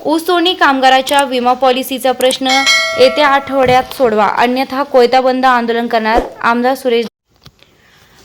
ऊसतोडणी कामगाराच्या विमा पॉलिसीचा प्रश्न येत्या आठवड्यात सोडवा, अन्यथा कोयता बंद आंदोलन करणार आमदार सुरेश.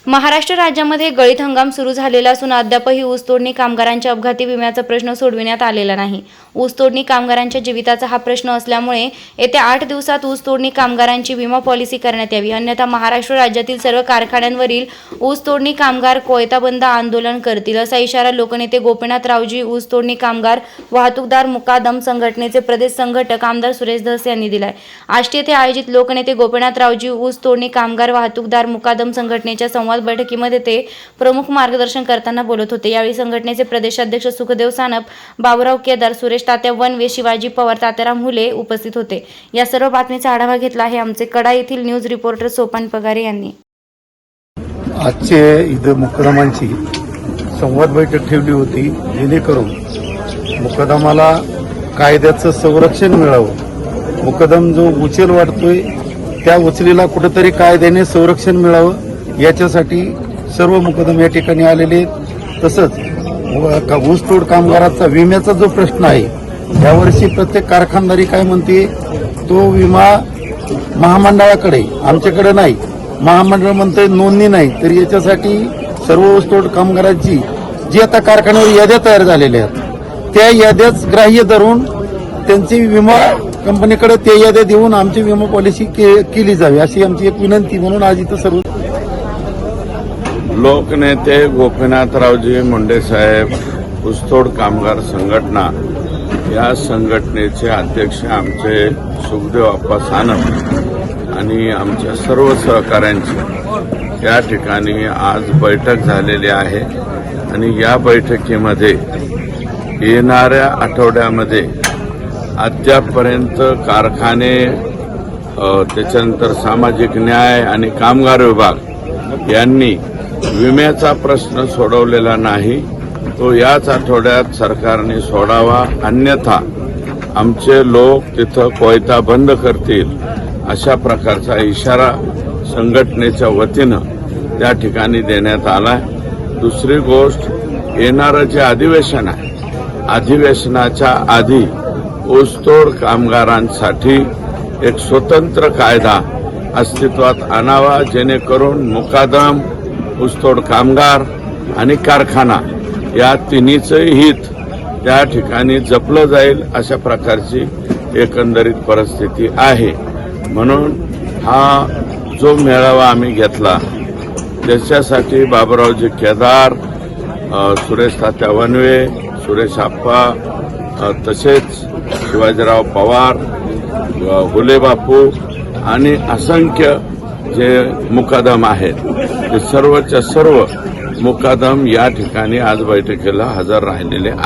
महाराष्ट्र राज्यामध्ये गळीत हंगाम सुरू झालेला असून अद्यापही ऊसतोडणी कामगारांच्या अपघाती विम्याचा प्रश्न सोडविण्यात आलेला नाही. ऊसतोडणी कामगारांच्या जीविताचा हा प्रश्न असल्यामुळे येत्या 8 दिवसात ऊसतोडणी कामगारांची विमा पॉलिसी करण्यात यावी, अन्यथा महाराष्ट्र राज्यातील सर्व कारखान्यांवरील ऊसतोडणी कामगार कोयता बंद आंदोलन करतील, असा इशारा लोकनेते गोपीनाथरावजी ऊसतोडणी कामगार वाहतूकदार मुकादम संघटनेचे प्रदेश संघटक आमदार सुरेश धस यांनी दिलाय. आष्टी येथे आयोजित लोकनेते गोपीनाथरावजी ऊसतोडणी कामगार वाहतूकदार मुकादम संघटनेच्या संवाद बैठकीमध्ये ते प्रमुख मार्गदर्शन करताना बोलत होते. यावेळी संघटनेचे प्रदेशाध्यक्ष सुखदेव सानप, बाबुराव केदार, सुरेश तात्या वनवे, शिवाजी पवार, तात्याराम हुले उपस्थित होते. या सर्व बातमीचा आढावा घेतला आहे आमचे कडा येथील न्यूज रिपोर्टर सोपान पगारे यांनी. आजचे इथं मुकदमांची संवाद बैठक ठेवली होती, जेणेकरून मुकदमाला कायद्याचं संरक्षण मिळावं. मुकदम जो उचल वाढतोय त्या उचलीला कुठेतरी कायद्याने संरक्षण मिळावं, याच्यासाठी सर्व मुकदम या ठिकाणी आलेले आहेत. तसंच ऊसतोड कामगाराचा विम्याचा जो प्रश्न आहे, यावर्षी प्रत्येक कारखानदारी काय म्हणते, तो विमा महामंडळाकडे, आमच्याकडे नाही. महामंडळ म्हणतंय नोंदणी नाही. तर याच्यासाठी सर्व ऊसतोड कामगारांची जी आता कारखान्यावर याद्या तयार झालेल्या आहेत, त्या याद्याच ग्राह्य धरून त्यांची विमा कंपनीकडे त्या याद्या देऊन आमची विमा पॉलिसी केली जावी, अशी आमची एक विनंती. म्हणून आज इथं सर्व लोकनेते गोपीनाथरावजी मुंडे साहेब ऊसतोड कामगार संघटना या संघटनेचे अध्यक्ष आमचे सुखदेव अप्पा सानप आणि आमच्या सर्व सहकाऱ्यांची या ठिकाणी आज बैठक झालेली आहे. आणि या बैठकीमध्ये येणाऱ्या आठवड्यामध्ये अद्यापपर्यंत कारखाने, त्याच्यानंतर सामाजिक न्याय आणि कामगार विभाग यांनी विम्याचा प्रश्न सोडवलेला नाही. तो याच आठवड्यात सरकारने सोडावा, अन्यथा आमचे लोक तिथं कोयता बंद करतील, अशा प्रकारचा इशारा संघटनेच्या वतीनं त्या ठिकाणी देण्यात आला. दुसरी गोष्ट, येणारं जे अधिवेशन आहे, अधिवेशनाच्या आधी ऊसतोड कामगारांसाठी एक स्वतंत्र कायदा अस्तित्वात आणावा, जेणेकरून मुकादम, ऊसतोड कामगार आणि कारखाना या तिन्हीचं हित त्या ठिकाणी जपलं जाईल, अशा प्रकारची एकंदरीत परिस्थिती आहे. म्हणून हा जो मेळावा आम्ही घेतला, त्याच्यासाठी बाबुरावजी केदार, सुरेश तात्या वनवे, सुरेश आप्पा, तसेच शिवाजीराव पवार, हुले बापू आणि असंख्य जे मुकादम आहेत, ते सर्वच्या सर्व मुकादम या ठिकाणी आज बैठकीला हजर राहिलेले आहेत.